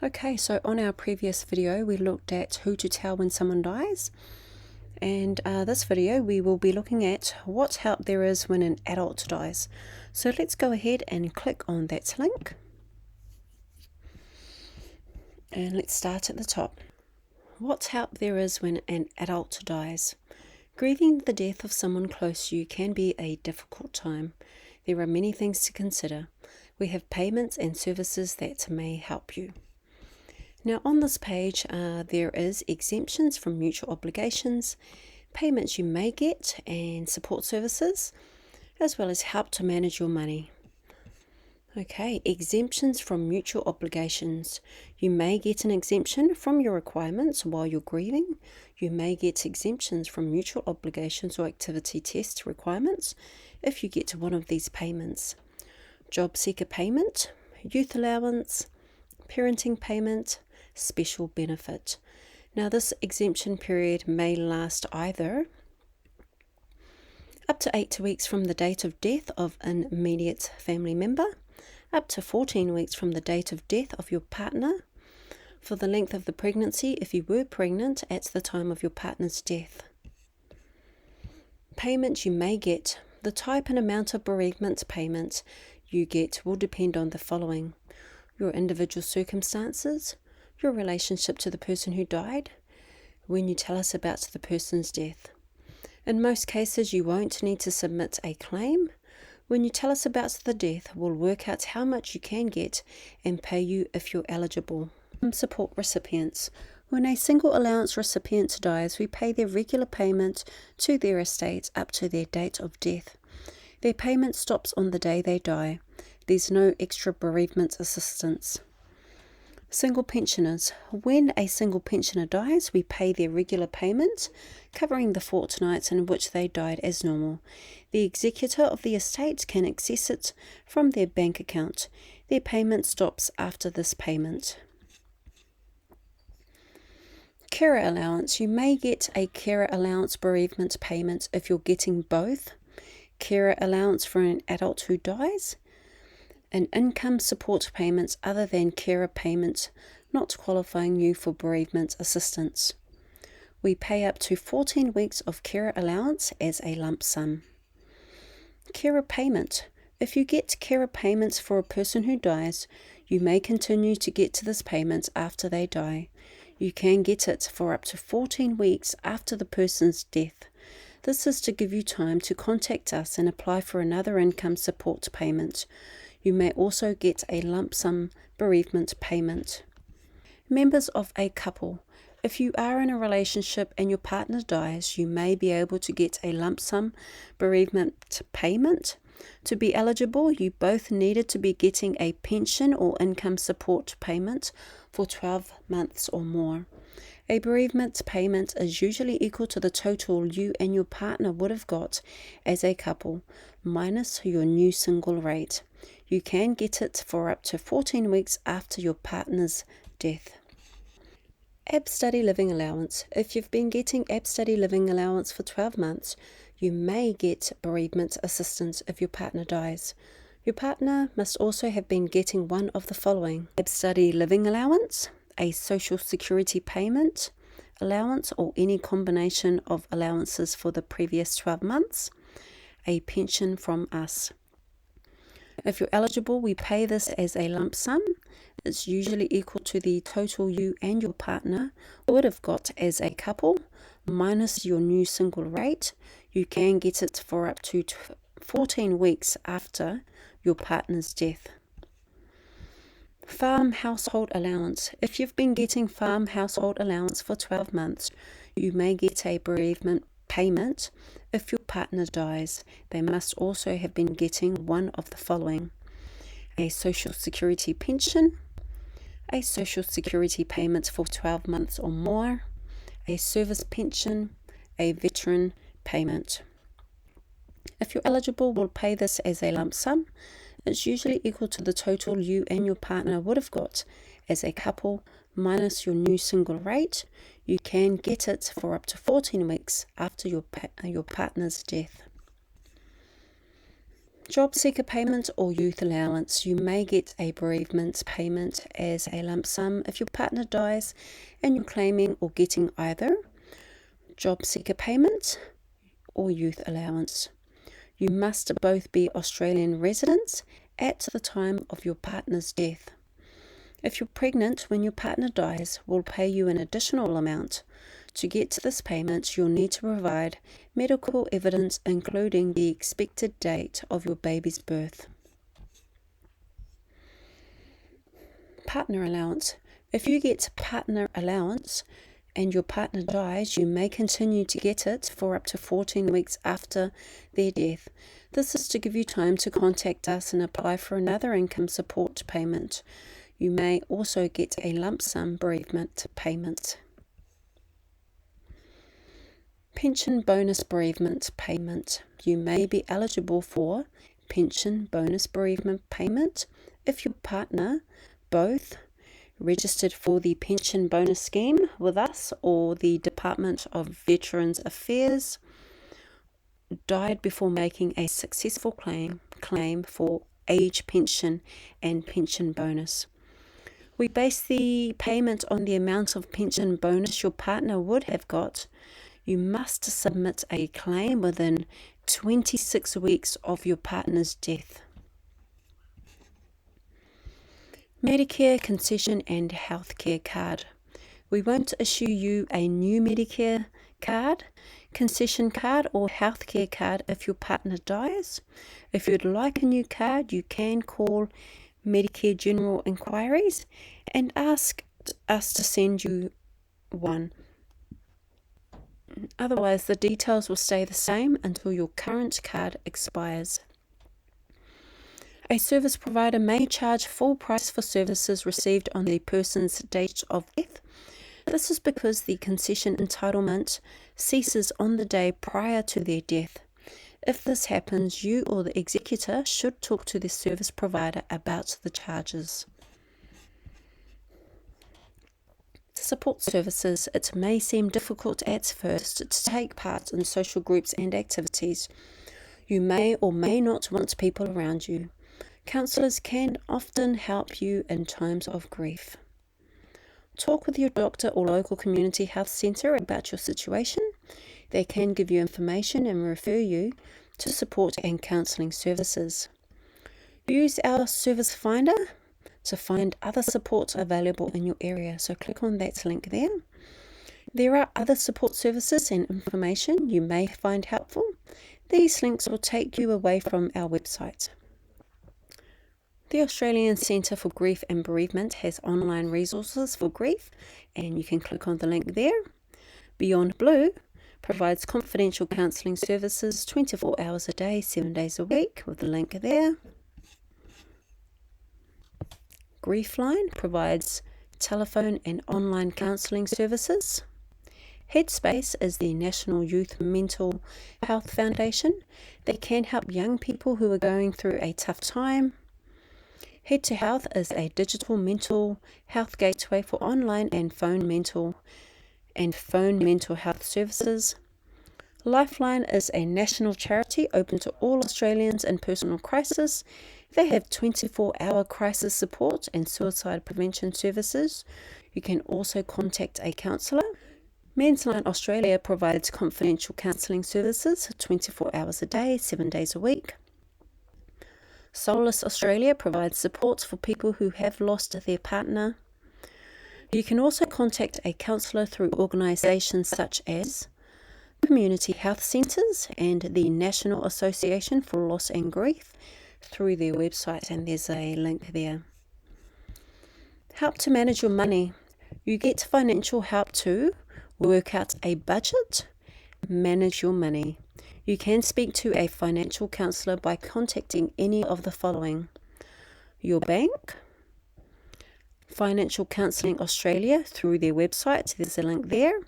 Okay, so on our previous video we looked at who to tell when someone dies, and this video we will be looking at what help there is when an adult dies. So let's go ahead and click on that link, and let's start at the top. What help there is when an adult dies. Grieving the death of someone close to you can be a difficult time. There are many things to consider. We have payments and services that may help you. Now on this page there is exemptions from mutual obligations, payments you may get, and support services, as well as help to manage your money. Okay, exemptions from mutual obligations. You may get an exemption from your requirements while you're grieving. You may get exemptions from mutual obligations or activity test requirements if you get one of these payments. JobSeeker payment, youth allowance, parenting payment, special benefit. Now this exemption period may last either up to 8 weeks from the date of death of an immediate family member, up to 14 weeks from the date of death of your partner, for the length of the pregnancy if you were pregnant at the time of your partner's death. Payments you may get. The type and amount of bereavement payment you get will depend on the following: your individual circumstances, your relationship to the person who died, when you tell us about the person's death. In most cases you won't need to submit a claim. When you tell us about the death, we'll work out how much you can get and pay you if you're eligible. Support recipients. When a single allowance recipient dies, we pay their regular payment to their estate up to their date of death. Their payment stops on the day they die. There's no extra bereavement assistance. Single pensioners. When a single pensioner dies, we pay their regular payment, covering the fortnights in which they died as normal. The executor of the estate can access it from their bank account. Their payment stops after this payment. Carer allowance. You may get a carer allowance bereavement payment if you're getting both. Carer allowance for an adult who dies, and income support payments other than carer payments not qualifying you for bereavement assistance. We pay up to 14 weeks of carer allowance as a lump sum. Carer payment. If you get carer payments for a person who dies, you may continue to get to this payment after they die. You can get it for up to 14 weeks after the person's death. This is to give you time to contact us and apply for another income support payment. You may also get a lump sum bereavement payment. Members of a couple. If you are in a relationship and your partner dies, you may be able to get a lump sum bereavement payment. To be eligible, you both needed to be getting a pension or income support payment for 12 months or more. A bereavement payment is usually equal to the total you and your partner would have got as a couple, minus your new single rate. You can get it for up to 14 weeks after your partner's death. ABSTUDY living allowance. If you've been getting ABSTUDY living allowance for 12 months, you may get bereavement assistance if your partner dies. Your partner must also have been getting one of the following: ABSTUDY living allowance, a social security payment allowance or any combination of allowances for the previous 12 months, a pension from us. If you're eligible, we pay this as a lump sum. It's usually equal to the total you and your partner would have got as a couple, minus your new single rate. You can get it for up to 14 weeks after your partner's death. Farm household allowance. If you've been getting farm household allowance for 12 months, you may get a bereavement payment if your partner dies. They must also have been getting one of the following: a social security pension, a social security payment for 12 months or more, a service pension, a veteran payment. If you're eligible, we'll pay this as a lump sum. It's usually equal to the total you and your partner would have got as a couple, minus your new single rate. You can get it for up to 14 weeks after your partner's death. JobSeeker payment or youth allowance. You may get a bereavement payment as a lump sum if your partner dies and you're claiming or getting either JobSeeker payment or youth allowance. You must both be Australian residents at the time of your partner's death. If you're pregnant when your partner dies, we'll pay you an additional amount. To get to this payment, you'll need to provide medical evidence including the expected date of your baby's birth. Partner allowance. If you get partner allowance and your partner dies, you may continue to get it for up to 14 weeks after their death. This is to give you time to contact us and apply for another income support payment. You may also get a lump sum bereavement payment. Pension bonus bereavement payment. You may be eligible for pension bonus bereavement payment if your partner both registered for the pension bonus scheme with us or the Department of Veterans Affairs, died before making a successful claim for age pension and pension bonus. We base the payment on the amount of pension bonus your partner would have got. You must submit a claim within 26 weeks of your partner's death. Medicare, concession and healthcare card. We won't issue you a new Medicare card, concession card or healthcare card if your partner dies. If you'd like a new card, you can call Medicare General Inquiries and ask us to send you one. Otherwise, the details will stay the same until your current card expires. A service provider may charge full price for services received on the person's date of death. This is because the concession entitlement ceases on the day prior to their death. If this happens, you or the executor should talk to the service provider about the charges. Support services. It may seem difficult at first to take part in social groups and activities. You may or may not want people around you. Counsellors can often help you in times of grief. Talk with your doctor or local community health centre about your situation. They can give you information and refer you to support and counselling services. Use our service finder to find other support available in your area. So click on that link there. There are other support services and information you may find helpful. These links will take you away from our website. The Australian Centre for Grief and Bereavement has online resources for grief, and you can click on the link there. Beyond Blue provides confidential counselling services 24 hours a day, 7 days a week, with the link there. Griefline provides telephone and online counselling services. Headspace is the National Youth Mental Health Foundation. They can help young people who are going through a tough time. Head to Health is a digital mental health gateway for online and phone mental health services. Lifeline is a national charity open to all Australians in personal crisis. They have 24-hour crisis support and suicide prevention services. You can also contact a counsellor. Men's Line Australia provides confidential counselling services 24 hours a day, 7 days a week. Solace Australia provides support for people who have lost their partner. You can also contact a counsellor through organisations such as Community Health Centres and the National Association for Loss and Grief through their website, and there's a link there. Help to manage your money. You get financial help to work out a budget, manage your money. You can speak to a financial counsellor by contacting any of the following: your bank, Financial Counselling Australia through their website, there's a link there,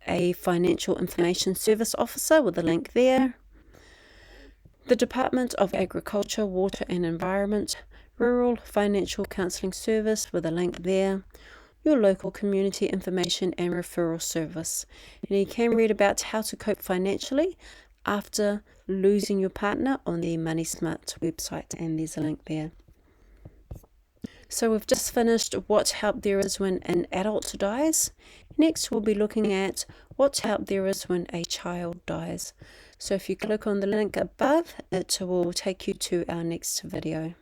a Financial Information Service Officer with a link there, the Department of Agriculture, Water and Environment, Rural Financial Counselling Service with a link there, your local community information and referral service. And you can read about how to cope financially after losing your partner on the Money Smart website, and there's a link there. So we've just finished what help there is when an adult dies. Next we'll be looking at what help there is when a child dies. So if you click on the link above, it will take you to our next video.